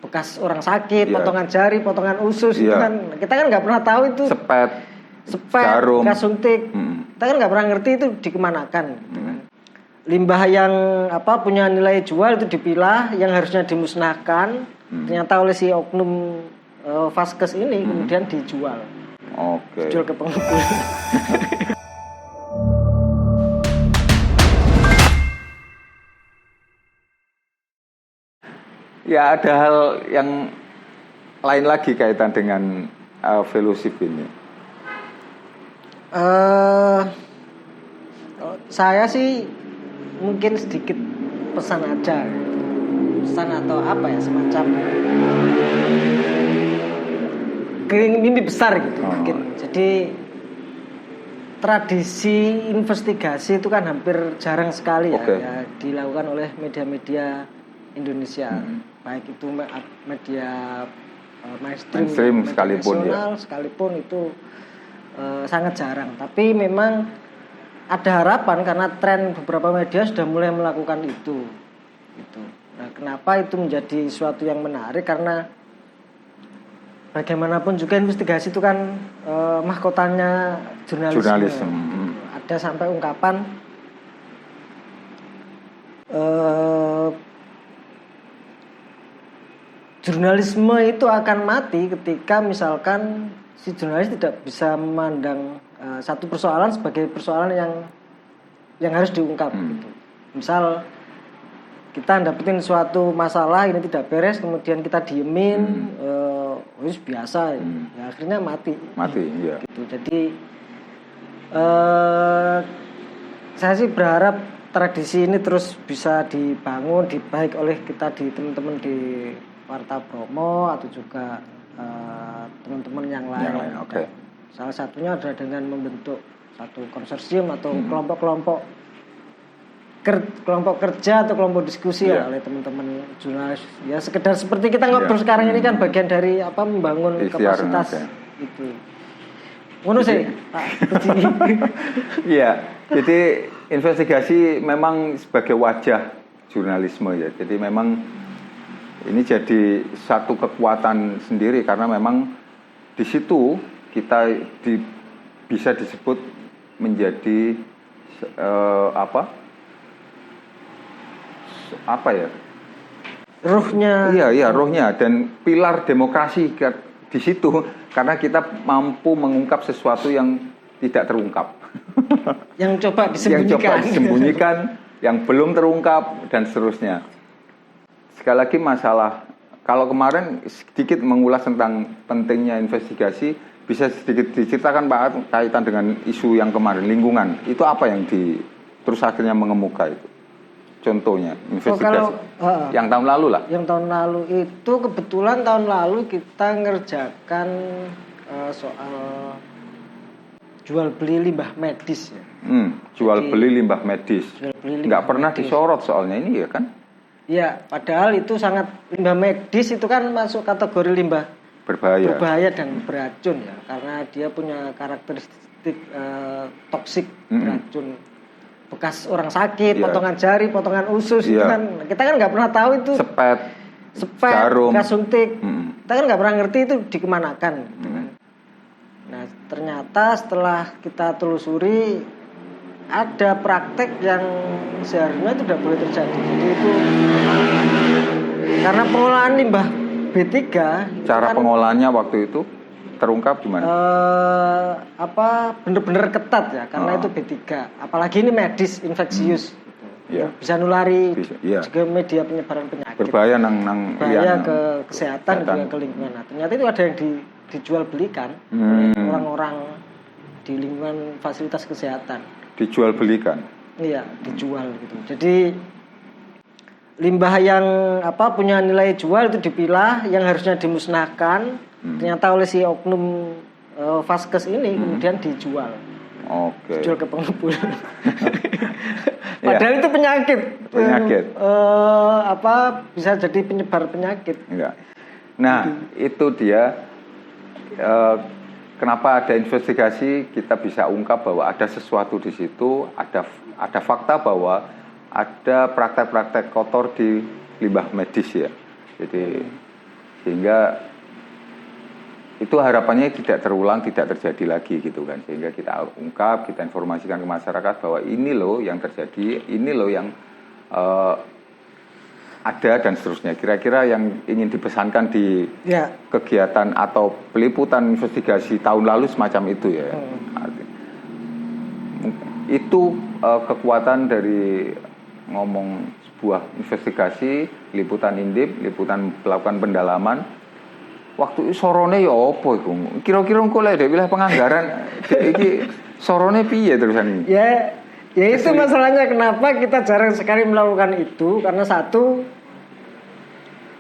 bekas orang sakit, potongan jari, potongan usus, itu kan kita kan nggak pernah tahu itu sepet, jarum, bekas suntik, kita kan nggak pernah ngerti itu dikemanakan. Limbah yang punya nilai jual itu dipilah, yang harusnya dimusnahkan, ternyata oleh si oknum vaskes ini kemudian dijual. Dijual ke pengepul. Ya, ada hal yang lain lagi kaitan dengan fellowship ini. Saya sih mungkin sedikit pesan aja, pesan atau semacam mimpi besar gitu mungkin. Jadi tradisi investigasi itu kan hampir jarang sekali ya dilakukan oleh media-media Indonesia, baik itu media mainstream sekalipun sekalipun itu sangat jarang. Tapi memang ada harapan karena tren beberapa media sudah mulai melakukan itu. Gitu. Nah, kenapa itu menjadi suatu yang menarik? Karena bagaimanapun juga investigasi itu kan mahkotanya jurnalisme. Ada sampai ungkapan jurnalisme itu akan mati ketika misalkan si jurnalis tidak bisa memandang satu persoalan sebagai persoalan yang harus diungkap gitu. Misal kita dapetin suatu masalah ini tidak beres, kemudian kita diemin, itu biasa ya akhirnya mati gitu. Jadi saya sih berharap tradisi ini terus bisa dibangun, baik oleh kita di teman-teman di Warta Bromo atau juga teman-teman yang lain. Salah satunya adalah dengan membentuk satu konsorsium atau kelompok kerja atau kelompok diskusi oleh teman-teman jurnalis. Ya sekedar seperti kita ngobrol sekarang ini kan bagian dari membangun kapasitas itu. Ngono sih, Pak. Iya, jadi investigasi memang sebagai wajah jurnalisme ya. Jadi memang ini jadi satu kekuatan sendiri karena memang di situ kita bisa disebut menjadi ruhnya. Iya, ruhnya dan pilar demokrasi di situ karena kita mampu mengungkap sesuatu yang tidak terungkap. Yang coba disembunyikan, yang belum terungkap dan seterusnya. Sekali lagi masalah, kalau kemarin sedikit mengulas tentang pentingnya investigasi, bisa sedikit diceritakan Pak kaitan dengan isu yang kemarin, lingkungan. Itu apa yang terus akhirnya mengemuka itu? Contohnya, investigasi. Yang tahun lalu lah. Yang tahun lalu itu kebetulan tahun lalu kita ngerjakan soal jual beli limbah medis ya. Beli limbah medis. Nggak pernah disorot soalnya ini ya kan? Ya, padahal itu limbah medis itu kan masuk kategori limbah berbahaya dan beracun ya, karena dia punya karakteristik toksik, beracun. Bekas orang sakit, potongan jari, potongan usus, itu kan kita kan nggak pernah tahu itu sepet, jarum, bekas suntik, kita kan nggak pernah ngerti itu dikemanakan. Nah, ternyata setelah kita telusuri ada praktek yang seharusnya itu tidak boleh terjadi. Jadi itu karena pengolahan limbah B3. Cara pengolahannya waktu itu terungkap gimana? Bener-bener ketat ya, karena itu B3. Apalagi ini medis, infeksius. Bisa nulari, juga media penyebaran penyakit. Berbahaya bahaya ke kesehatan dan juga ke lingkungan. Nah, ternyata itu ada yang dijual belikan oleh orang-orang di lingkungan fasilitas kesehatan. Dijual belikan? Iya, dijual gitu. Jadi limbah yang punya nilai jual itu dipilah, yang harusnya dimusnahkan, ternyata oleh si oknum vaskes ini kemudian dijual. Dijual ke pengepul. Padahal itu penyakit. Bisa jadi penyebar penyakit. Nah, itu dia kenapa ada investigasi, kita bisa ungkap bahwa ada sesuatu di situ, ada fakta bahwa ada praktek-praktek kotor di limbah medis ya. Jadi sehingga itu harapannya tidak terulang, tidak terjadi lagi gitu kan, sehingga kita ungkap, kita informasikan ke masyarakat bahwa ini loh yang terjadi, ini loh yang ada dan seterusnya. Kira-kira yang ingin dipesankan di kegiatan atau peliputan investigasi tahun lalu semacam itu ya. Itu kekuatan dari ngomong sebuah investigasi, liputan indip, liputan melakukan pendalaman. Waktu sorone ya apa iku? Kira-kira engko lek wilayah penganggaran iki sorone piye terusan ini? Ya itu masalahnya kenapa kita jarang sekali melakukan itu, karena satu,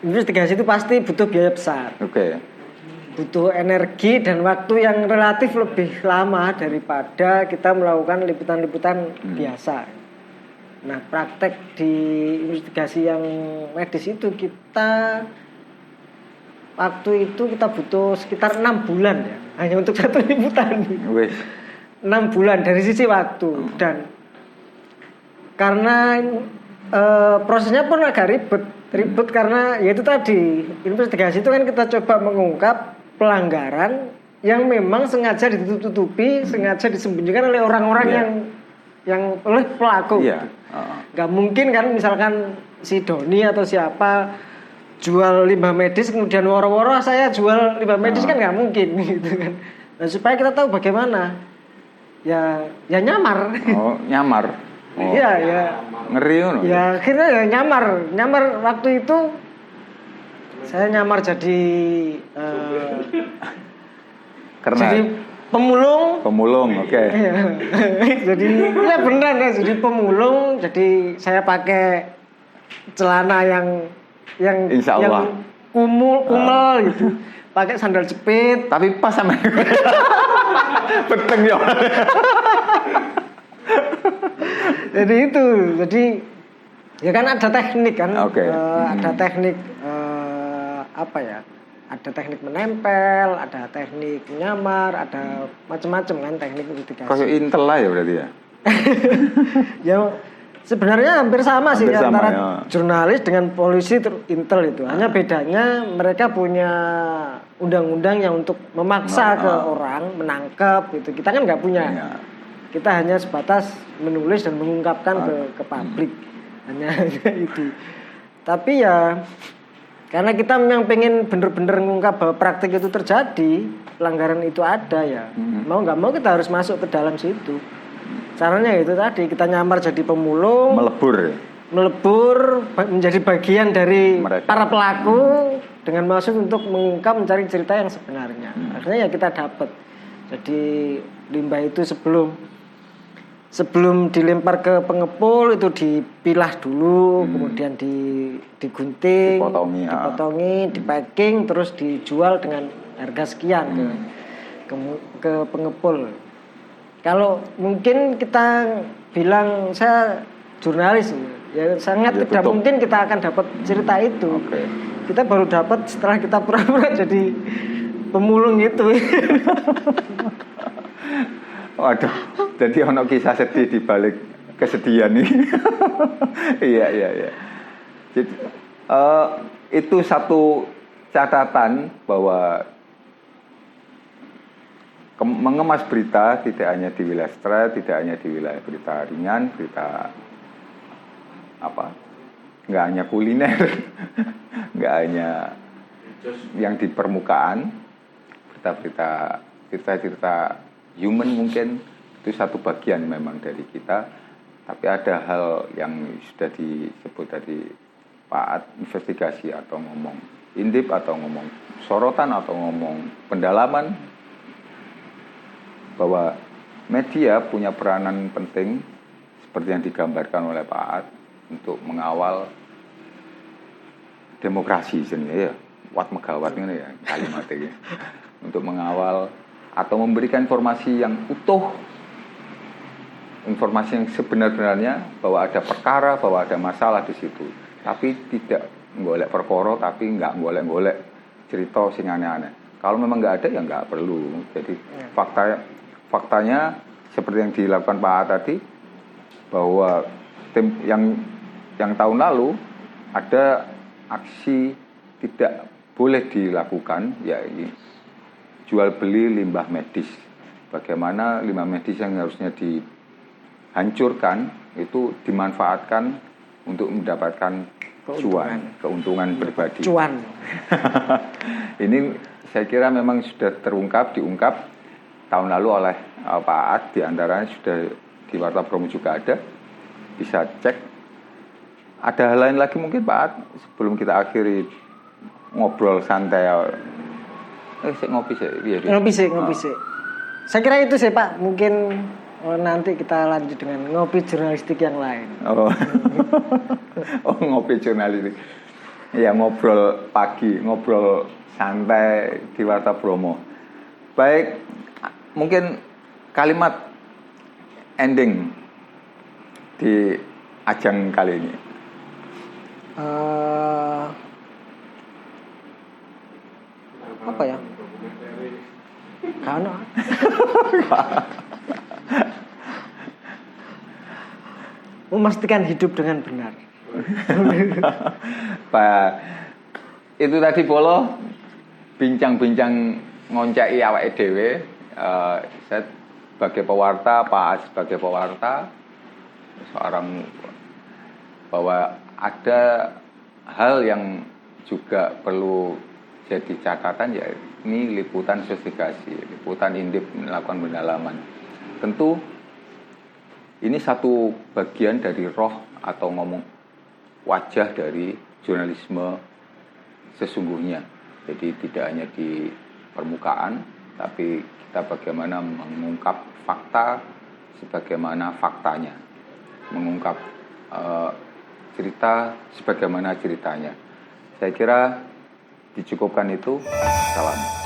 investigasi itu pasti butuh biaya besar. Butuh energi dan waktu yang relatif lebih lama daripada kita melakukan liputan-liputan biasa. Nah, praktek di investigasi yang medis itu waktu itu kita butuh sekitar 6 bulan ya, hanya untuk satu liputan. 6 bulan dari sisi waktu. Dan karena prosesnya pun agak ribet karena yaitu tadi, investigasi itu kan kita coba mengungkap pelanggaran yang memang sengaja ditutupi, sengaja disembunyikan oleh orang-orang yang oleh pelaku. Gak mungkin kan misalkan si Doni atau siapa jual limbah medis kemudian woro-woro saya jual limbah medis, kan nggak mungkin gitu kan. Nah, supaya kita tahu bagaimana ya nyamar. Iya ya. Ngeri loh. Ya akhirnya ya nyamar waktu itu saya nyamar jadi jadi pemulung, oke. Jadi ya beneran ya, jadi pemulung. Jadi saya pakai celana yang Insya Allah. yang kumel gitu, pakai sandal jepit. Tapi pas sama peteng ya. Jadi ya kan ada teknik kan, ada teknik ada teknik menempel, ada teknik menyamar, ada macam-macam kan teknik investigasi. Kayak intel lah ya berarti ya. Ya sebenarnya hampir sama sih antara jurnalis dengan polisi intel itu. Hanya bedanya mereka punya undang-undang yang untuk memaksa ke orang menangkap gitu. Kita kan nggak punya. Kita hanya sebatas menulis dan mengungkapkan ke publik. Hanya itu. Tapi ya karena kita memang pengen bener-bener mengungkap bahwa praktik itu terjadi, pelanggaran itu ada ya. Mau nggak mau kita harus masuk ke dalam situ. Caranya itu tadi, kita nyamar jadi pemulung, melebur menjadi bagian dari mereka, para pelaku, dengan maksud untuk mengungkap, mencari cerita yang sebenarnya. Akhirnya ya kita dapat. Jadi limbah itu sebelum dilempar ke pengepul itu dipilah dulu, kemudian digunting, dipotongin, dipacking, terus dijual dengan harga sekian ke pengepul. Kalau mungkin kita bilang saya jurnalis, ya sangat tidak mungkin kita akan dapat cerita itu. Kita baru dapat setelah kita pura-pura jadi pemulung itu. Waduh, jadi ono kisah sedih di balik kesedihan ini. Iya. Jadi itu satu catatan bahwa mengemas berita tidak hanya di wilayah straight, tidak hanya di wilayah berita ringan, berita nggak hanya kuliner, nggak hanya yang di permukaan, cerita human mungkin itu satu bagian memang dari kita, tapi ada hal yang sudah disebut tadi Pak, investigasi atau ngomong indip atau ngomong sorotan atau ngomong pendalaman, bahwa media punya peranan penting seperti yang digambarkan oleh Pak Aat untuk mengawal demokrasi sebenarnya ya, wat megawat ini ya kalimatnya, untuk mengawal atau memberikan informasi yang utuh, informasi yang sebenar-benarnya bahwa ada perkara, bahwa ada masalah di situ, tapi tidak golek perkara, tapi nggak golek cerita sing aneh-aneh. Kalau memang nggak ada ya nggak perlu. Jadi faktanya seperti yang dilakukan Pak A tadi, bahwa tim yang tahun lalu ada aksi tidak boleh dilakukan, ya jual beli limbah medis. Bagaimana limbah medis yang harusnya dihancurkan itu dimanfaatkan untuk mendapatkan keuntungan pribadi. Cuan. Ini saya kira memang sudah diungkap tahun lalu oleh Pak Aat, diantaranya sudah di Warta Bromo juga ada, bisa cek. Ada hal lain lagi mungkin Pak Aat sebelum kita akhiri ngobrol santai. Ngopi sih. Saya kira itu sih Pak, mungkin nanti kita lanjut dengan ngopi jurnalistik yang lain. Ngopi jurnalistik. Ya, ngobrol pagi, ngobrol santai di Warta Bromo. Baik, mungkin kalimat ending di ajang kali ini. Apa ya? Karena memastikan hidup dengan benar. Pak, itu tadi Polo bincang-bincang ngoncai awake dhewe. Saya sebagai pewarta, Pak As sebagai pewarta, seorang bahwa ada hal yang juga perlu jadi catatan, ya ini liputan investigasi, liputan indip melakukan pendalaman. Tentu ini satu bagian dari roh atau ngomong wajah dari jurnalisme sesungguhnya. Jadi tidak hanya di permukaan, tapi kita bagaimana mengungkap fakta sebagaimana faktanya, mengungkap cerita sebagaimana ceritanya. Saya kira dicukupkan itu. Salam.